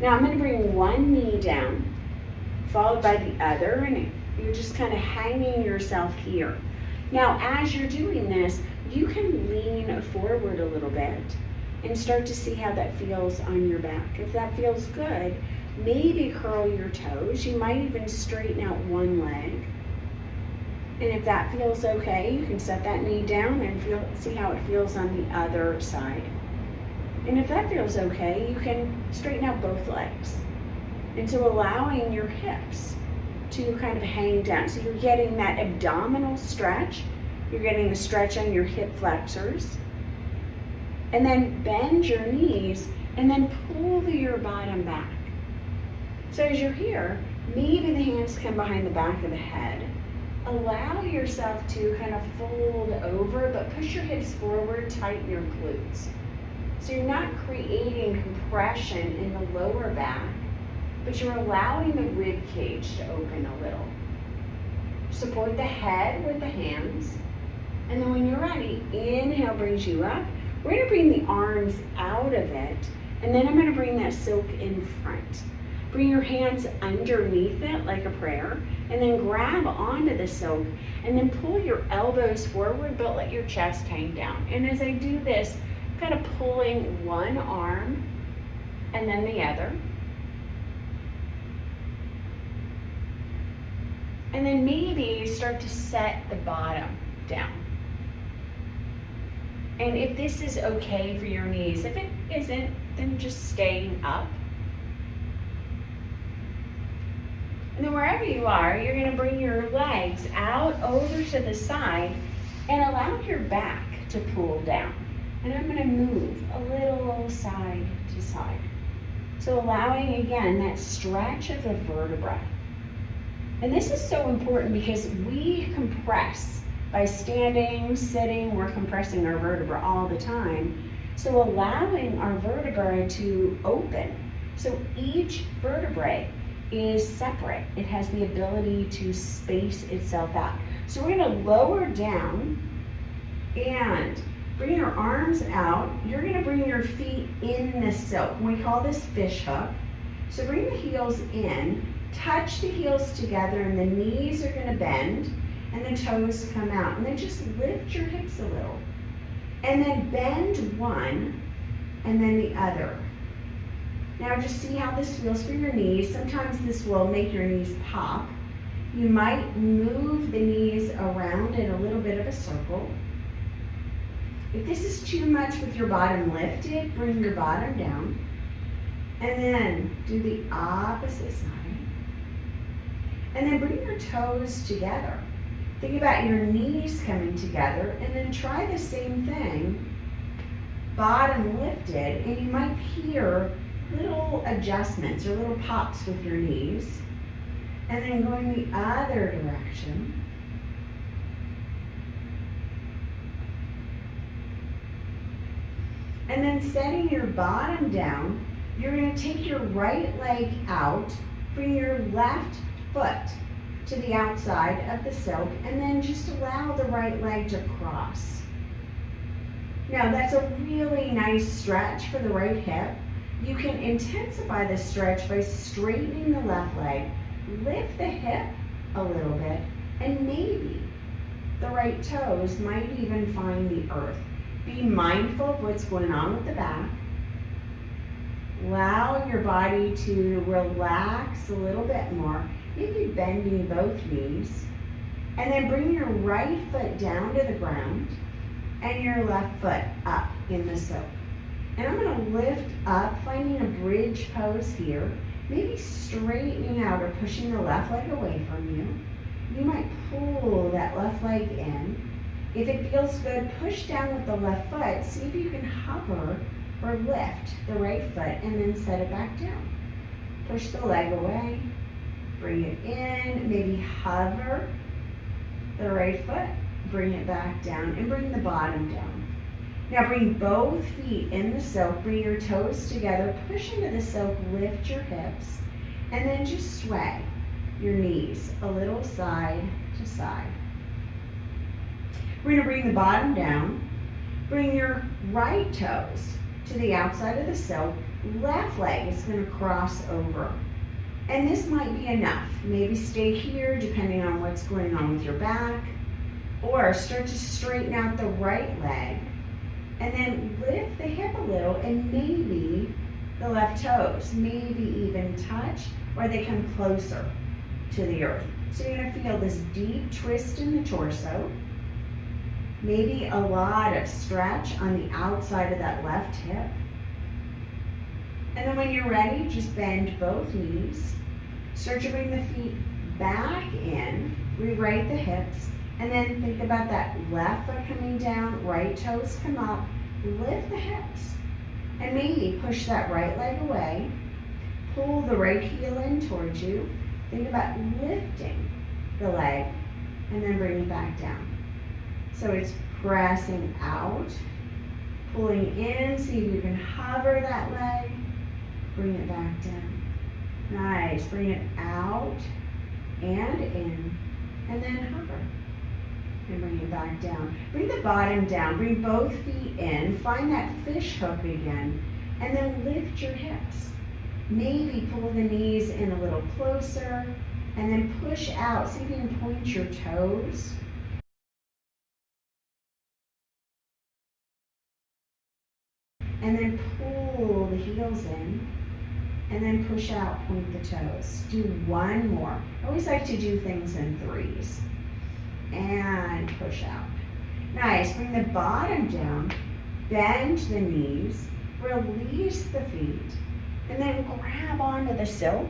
Now I'm going to bring one knee down, followed by the other, and you're just kind of hanging yourself here. Now, as you're doing this, you can lean forward a little bit and start to see how that feels on your back. If that feels good, maybe curl your toes. You might even straighten out one leg. And if that feels okay, you can set that knee down and see how it feels on the other side. And if that feels okay, you can straighten out both legs. And so allowing your hips to kind of hang down. So you're getting that abdominal stretch. You're getting the stretch on your hip flexors. And then bend your knees and then pull your bottom back. So as you're here, maybe the hands come behind the back of the head. Allow yourself to kind of fold over, but push your hips forward, tighten your glutes. So you're not creating compression in the lower back, but you're allowing the rib cage to open a little. Support the head with the hands. And then when you're ready, inhale brings you up. We're going to bring the arms out of it, and then I'm going to bring that silk in front. Bring your hands underneath it like a prayer, and then grab onto the silk, and then pull your elbows forward, but let your chest hang down. And as I do this, kind of pulling one arm and then the other. And then maybe start to set the bottom down. And if this is okay for your knees, if it isn't, then just staying up. And then wherever you are, you're going to bring your legs out over to the side and allow your back to pull down. And I'm going to move a little side to side. So allowing, again, that stretch of the vertebra. And this is so important because we compress by standing, sitting, we're compressing our vertebra all the time. So allowing our vertebrae to open. So each vertebrae is separate. It has the ability to space itself out. So we're going to lower down and bring your arms out. You're going to bring your feet in the silk. We call this fish hook. So bring the heels in, touch the heels together, and the knees are going to bend, and the toes come out. And then just lift your hips a little. And then bend one, and then the other. Now just see how this feels for your knees. Sometimes this will make your knees pop. You might move the knees around in a little bit of a circle. If this is too much with your bottom lifted, bring your bottom down. And then do the opposite side. And then bring your toes together. Think about your knees coming together, and then try the same thing, bottom lifted, and you might hear little adjustments or little pops with your knees. And then going the other direction. And then setting your bottom down, you're going to take your right leg out, bring your left foot to the outside of the silk, and then just allow the right leg to cross. Now that's a really nice stretch for the right hip. You can intensify the stretch by straightening the left leg, lift the hip a little bit, and maybe the right toes might even find the earth. Be mindful of what's going on with the back. Allow your body to relax a little bit more, maybe bending both knees. And then bring your right foot down to the ground and your left foot up in the silk. And I'm going to lift up, finding a bridge pose here, maybe straightening out or pushing the left leg away from you. You might pull that left leg in. If it feels good, push down with the left foot. See if you can hover or lift the right foot and then set it back down. Push the leg away, bring it in, maybe hover the right foot, bring it back down, and bring the bottom down. Now bring both feet in the silk, bring your toes together, push into the silk, lift your hips, and then just sway your knees a little side to side. We're going to bring the bottom down, bring your right toes to the outside of the silk, left leg is going to cross over. And this might be enough. Maybe stay here depending on what's going on with your back. Or start to straighten out the right leg. And then lift the hip a little and maybe the left toes, maybe even touch, or they come closer to the earth. So you're going to feel this deep twist in the torso. Maybe a lot of stretch on the outside of that left hip. And then when you're ready, just bend both knees. Start to bring the feet back in, rewrite the hips, and then think about that left foot coming down, right toes come up, lift the hips. And maybe push that right leg away, pull the right heel in towards you. Think about lifting the leg, and then bring it back down. So it's pressing out, pulling in, see if you can hover that leg, bring it back down. Nice, bring it out and in, and then hover. And bring it back down. Bring the bottom down, bring both feet in, find that fish hook again, and then lift your hips. Maybe pull the knees in a little closer, and then push out. See if you can point your toes. And then pull the heels in, and then push out, point the toes. Do one more. I always like to do things in threes. And push out. Nice, bring the bottom down, bend the knees, release the feet, and then grab onto the silk